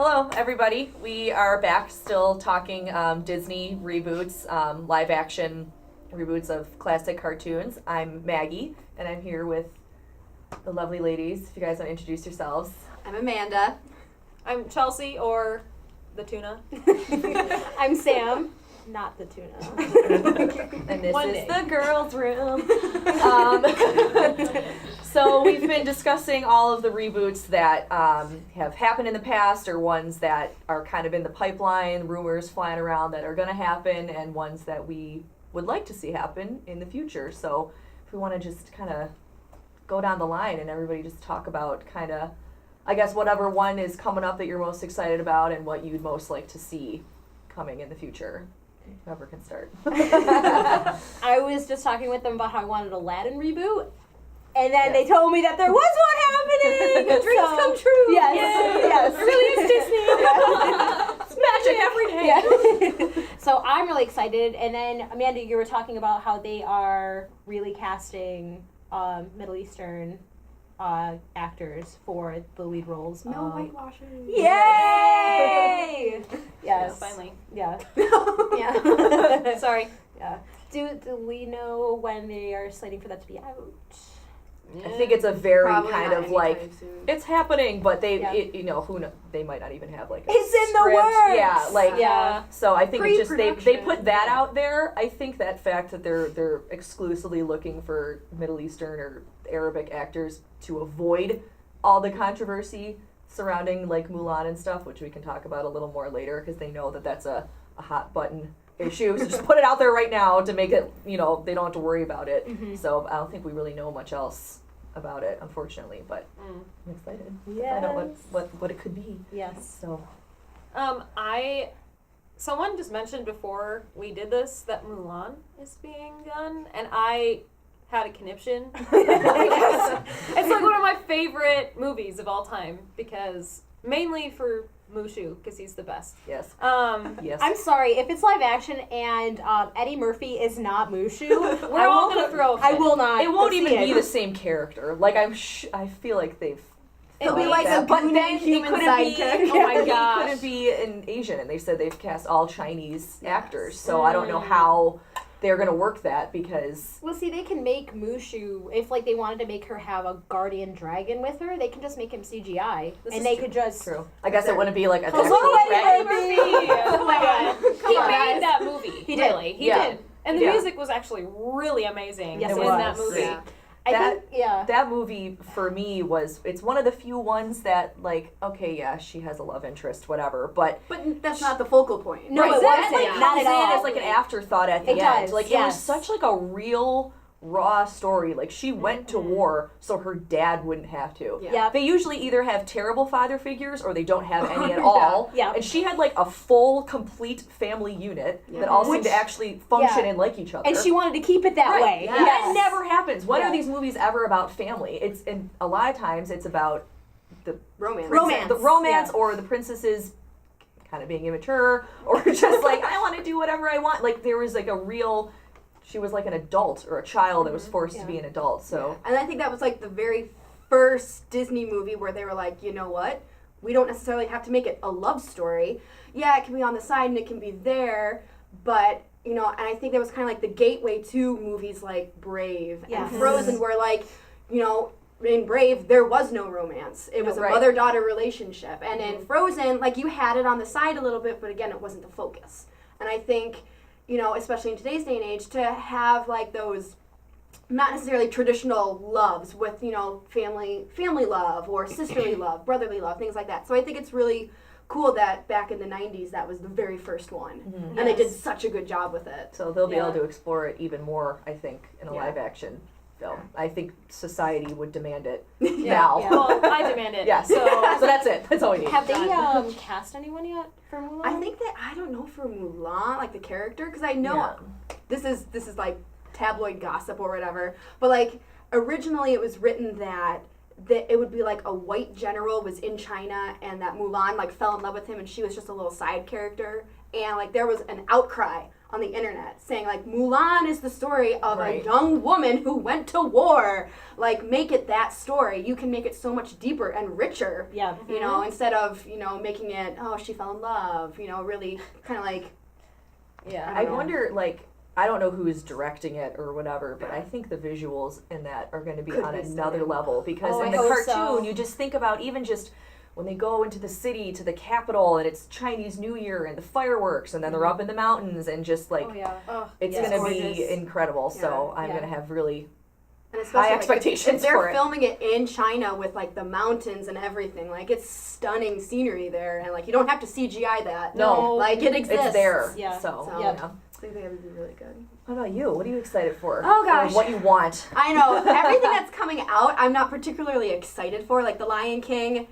Hello, everybody. We are back still talking Disney reboots, live action reboots of classic cartoons. I'm Maggie, and I'm here with the lovely ladies. If you guys want to introduce yourselves. I'm Amanda. I'm Chelsey, or the tuna. I'm Sam, not the tuna. And this One is day. the girls' room. So we've been discussing all of the reboots that have happened in the past, or ones that are kind of in the pipeline, rumors flying around that are going to happen, and ones that we would like to see happen in the future. So if we want to just kind of go down the line and everybody just talk about kind of, I guess, whatever one is coming up that you're most excited about and what you'd most like to see coming in the future. Whoever can start. I was just talking with them about how I wanted Aladdin reboot, and then they told me that there was one happening. Dreams come true. Yes, yes. It really is Disney. It's magic every day. Yeah. So I'm really excited. And then Amanda, you were talking about how they are really casting Middle Eastern actors for the lead roles. No whitewashing. Yay! Yes. Finally. Yeah. Yeah. Sorry. Yeah. Do we know when they are slating for that to be out? I think it's a very Probably kind not of like, anytime soon. it's happening, but they, Yeah. who knows, they might not even have like a It's in the script. works! Yeah, like, Yeah. so I think it's just, they Pre-production. put that out there. I think that fact that they're exclusively looking for Middle Eastern or Arabic actors to avoid all the controversy surrounding like Mulan and stuff, which we can talk about a little more later, because they know that that's a hot button issue. So just put it out there right now to make it, they don't have to worry about it. Mhm. So I don't think we really know much else about it, unfortunately, but I'm excited to find out what it could be. Yes. So Someone just mentioned before we did this that Mulan is being done, and I had a conniption. It's like one of my favorite movies of all time, because mainly for Mushu, because he's the best. yes, Um, yes. I'm sorry, if it's live action and Eddie Murphy is not Mushu, We're all gonna throw a fit. I will not. It won't go even see be it. the same character. Like I feel like they've. It'll be thought like that. a But goony then human it couldn't sidekick. be. Oh my It gosh. couldn't be an Asian, and they said they've cast all Chinese Yes. actors. So I don't know how they're gonna work that, because Well, see, they can make Mushu, if like they wanted to make her have a guardian dragon with her, they can just make him CGI, This and is they true. could just. true. I guess it wouldn't be like an Hello, actual Eddie dragon. Murphy! Oh my god. Come He on, made guys. that movie. He did. Really. He Yeah. did. And the Yeah. music was actually really amazing Yes, in it that was. movie. Yeah. I That- think, yeah. That movie for me it's one of the few ones that like, okay, yeah, she has a love interest, whatever, but But that's not the focal point. No, right, it that, wasn't. like, Not comes at all. in as like an afterthought at the It end. does, Like it was yes. such like a real raw story. Like she went to war so her dad wouldn't have to. Yeah. Yeah. They usually either have terrible father figures or they don't have any at all. Yeah. And she had like a full, complete family unit that all seemed Which- to actually function yeah. and like each other. And she wanted to keep it that Right. way. Yes. That never happens. When Yeah. are these movies ever about family? And a lot of times it's about the Romance. Romance. the romance Yeah. or the princesses kind of being immature or just like, I want to do whatever I want. Like there was like she was like an adult or a child that was forced to be an adult. So And I think that was like the very first Disney movie where they were like, you know what? We don't necessarily have to make it a love story. Yeah, it can be on the side and it can be there, but and I think that was kind of like the gateway to movies like Brave Yes. and Frozen, where like, in Brave there was no romance. It was a right. mother-daughter relationship, and in Frozen, like you had it on the side a little bit, but again, it wasn't the focus. And I think, especially in today's day and age, to have like those not necessarily traditional loves with, family love or sisterly love, brotherly love, things like that. So I think it's really cool that back in the 90s that was the very first one. And they did such a good job with it. So they'll be Yeah. able to explore it even more, I think, in a Yeah. live action film. I think society would demand it Yeah. now. Yeah. Well, I demand it. Yes. So So that's it. That's all we need. Have they cast anyone yet for Mulan? I think that, I don't know for Mulan, like the character, because I know Yeah. this is like tabloid gossip or whatever, but like originally it was written that it would be like a white general was in China and that Mulan like fell in love with him and she was just a little side character, and like there was an outcry on the internet saying like Mulan is the story of Right. a young woman who went to war. Like, make it that story. You can make it so much deeper and richer. Yeah. You know, instead of, you know, making it, oh, she fell in love, you know, really kind of like, Yeah. I wonder, like, I don't know who is directing it or whatever, but I think the visuals in that are going to be Could on be another stunning. level, because Oh, in I the hope cartoon, so. you just think about even just when they go into the city to the capital and it's Chinese New Year and the fireworks and then they're up in the mountains and just like Oh yeah. oh, it's Yeah. going to gorgeous. be incredible. So I'm Yeah. going to have really And especially high like, expectations if they're for it. filming it in China with like the mountains and everything, like it's stunning scenery there, and like you don't have to CGI that. No. like it exists. it's there. Yeah. So, So- yeah. I think they would be really good. What about you? What are you excited for? Oh, gosh. Or what you want? I know everything that's coming out. I'm not particularly excited for, like The Lion King.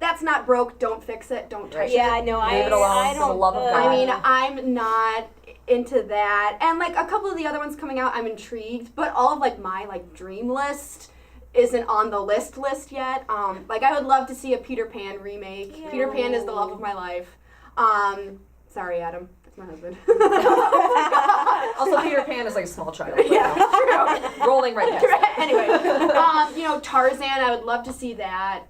That's not broke. Don't fix it. Don't touch Yeah, it. I know. Leave it alone I for the don't. love of God. I mean, I'm not into that. And like a couple of the other ones coming out, I'm intrigued. But all of like my like dream list isn't on the list yet. Like I would love to see a Peter Pan remake. Yeah. Peter Pan is the love of my life. Sorry, Adam. That's my husband. Also, Peter Pan is like a small child. Yeah, true. Rolling right past that. Anyway, you know, Tarzan, I would love to see that.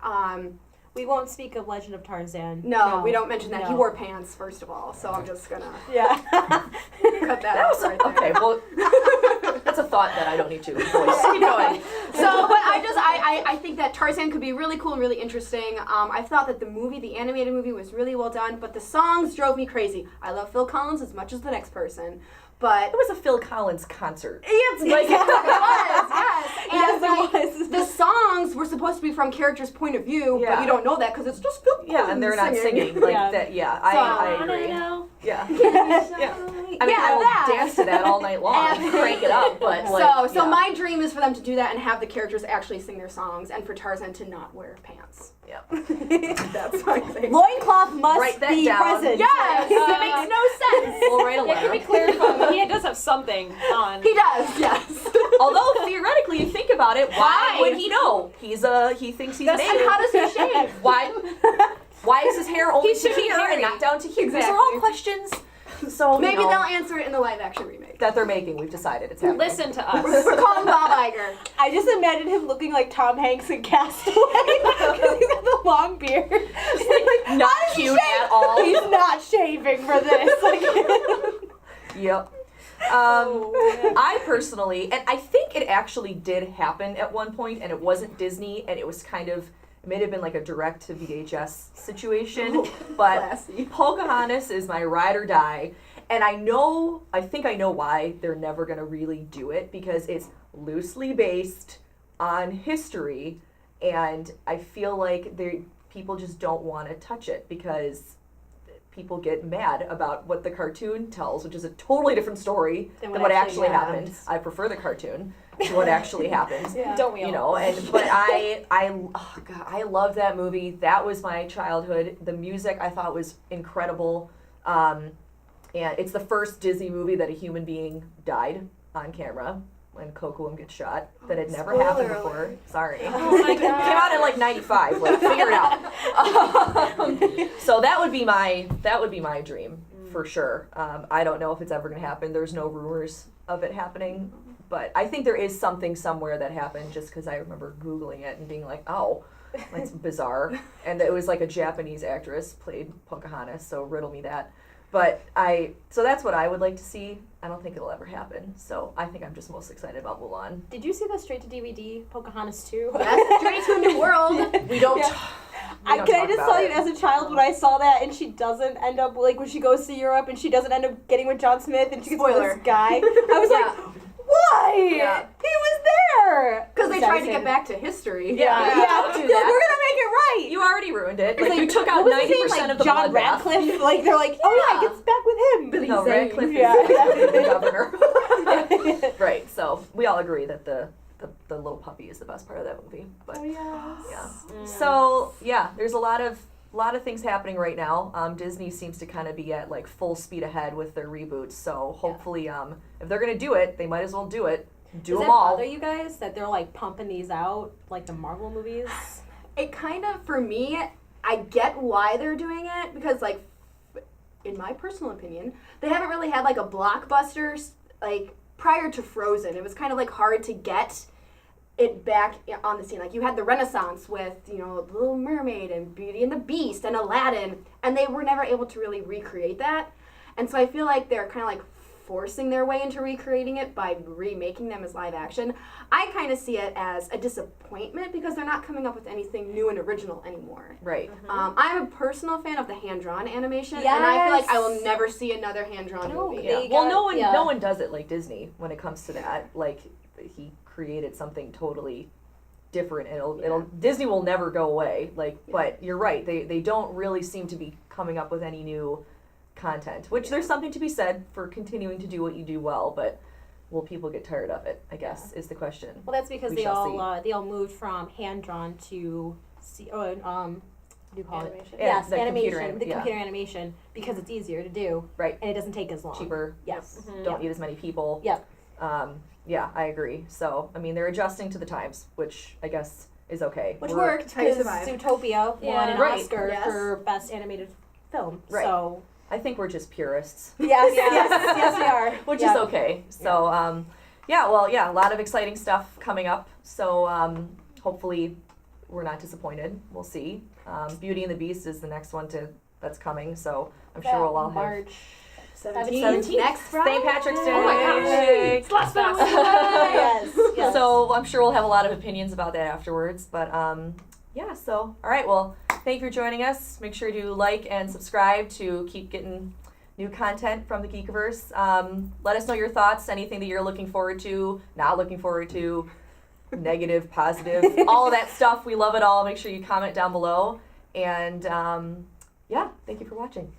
We won't speak of Legend of Tarzan. No, we don't mention that. He No. wore pants, first of all, so I'm just gonna Yeah. cut that out right there. Okay, well, that's a thought that I don't need to voice. Keep going. So, but I think that Tarzan could be really cool and really interesting. I thought that the animated movie was really well done, but the songs drove me crazy. I love Phil Collins as much as the next person, but It was a Phil Collins concert. it's like it was, yes. And Yes, like, it was. the songs were supposed to be from characters' point of view, Yeah. but you don't know that because it's just Phil Collins Yeah, and they're not singing like Yeah. that. Yeah, So- I agree. Yeah. I mean, Yeah, I will that. dance to that all night long, And- crank it up, but like, So yeah. my dream is for them to do that and have the characters actually sing their songs, and for Tarzan to not wear pants. Yeah. That's my thing. Loincloth must Write that be down. present. Yes, it makes no sense. We'll write a Yeah, can we letter. clarify? He does have something on. He does, yes. Although theoretically, you think about it, why Why? would he know? He thinks he's And native. how does he shave? Why is his hair only He to should be here and married. not down to here? These are all Exactly. questions. So Maybe you know, they'll answer it in the live action remake. that they're making. We've decided it's happening. Listen to us. We're calling Bob Iger. I just imagine him looking like Tom Hanks in Castaway because he's got the long beard. Like, Not how does he cute shave? at all. He's not shaving for this. Like, Yep. Oh, I personally, and I think it actually did happen at one point, and it wasn't Disney, and it was kind of, it may have been like a direct to VHS situation, but Classy. Pocahontas is my ride or die, and I think I know why they're never going to really do it, because it's loosely based on history, and I feel like people just don't want to touch it, because people get mad about what the cartoon tells, which is a totally different story Than than what what actually actually happened. happens. I prefer the cartoon to what actually happens. Yeah. don't we all? You know, but oh God, I love that movie. That was my childhood. The music I thought was incredible, and it's the first Disney movie that a human being died on camera when Cocoam gets shot. That had never happened Spoiler before. alert. Sorry. Oh my Came out in like '95. Like, figure it out. So that would be my dream for sure. I don't know if it's ever gonna happen. There's no rumors of it happening, but I think there is something somewhere that happened. Just because I remember Googling it and being like, oh, that's bizarre. And it was like a Japanese actress played Pocahontas. So riddle me that. But so that's what I would like to see. I don't think it'll ever happen. So I think I'm just most excited about Mulan. did you see the straight to DVD Pocahontas 2? Yes, Journey to a New World. We don't. Yeah. we don't Can I talk just about tell you, it. as a child, when I saw that and she doesn't end up, like, when she goes to Europe and she doesn't end up getting with John Smith and she gets with Spoiler. this guy, I was Yeah. like, why? Yeah. He was there! Because they Sorry, tried to say get that. back to history. Yeah. Yeah, Don't do They're like, that. we're gonna make it right! You already ruined it. It's Like, you took out what was his 90% name? Like of the John bloodbath. Radcliffe. Like they're like, oh yeah, Yeah. it gets back with him. Billy No, Zane. Radcliffe Yeah. is the governor. Right. So we all agree that the little puppy is the best part of that movie. But yes. yeah. So yeah, there's a lot of things happening right now. Disney seems to kind of be at like full speed ahead with their reboots. So hopefully, if they're gonna do it, they might as well do it. Do Does them it all. bother you guys that they're like pumping these out like the Marvel movies? It kind of, for me, I get why they're doing it, because like in my personal opinion, they haven't really had like a blockbuster like prior to Frozen. It was kind of like hard to get it back on the scene. Like you had the Renaissance with, you know, The Little Mermaid and Beauty and the Beast and Aladdin, and they were never able to really recreate that. And so I feel like they're kind of like forcing their way into recreating it by remaking them as live action. I kind of see it as a disappointment because they're not coming up with anything new and original anymore. Right. I'm a personal fan of the hand-drawn animation, and I feel like I will never see another hand-drawn movie. Yeah. They Well, got- no one does it like Disney when it comes to that. Like he created something totally different. It'll Disney will never go away. Like, but you're right. They don't really seem to be coming up with any new content, which there's something to be said for continuing to do what you do well, but will people get tired of it, I guess, is the question. Well, that's because We they shall see. all moved from hand drawn to what do you call Animation. it? Yeah, Yes, the animation. computer The computer animation because it's easier to do, Right. and it doesn't take as long. Cheaper, Yes. don't need as many people. Yep. Yeah, I agree. So, I mean, they're adjusting to the times, which I guess is okay. Which We're- worked How you because survive. Zootopia Yeah. won an Right. Oscar Yes. for best animated film. Right. So I think we're just purists. yes, yes, we are. Which Yep. is okay. So, a lot of exciting stuff coming up. So, hopefully, we're not disappointed. We'll see. Beauty and the Beast is the next one that's coming. So, I'm sure we'll all have March 17th. Next Friday. St. Patrick's Day. Oh my gosh. Yay. It's last month. yes, yes. So, I'm sure we'll have a lot of opinions about that afterwards. But, so, all right. Well, thank you for joining us. Make sure to like and subscribe to keep getting new content from the Geekiverse. Let us know your thoughts, anything that you're looking forward to, not looking forward to, negative, positive, all of that stuff. We love it all. Make sure you comment down below. And thank you for watching.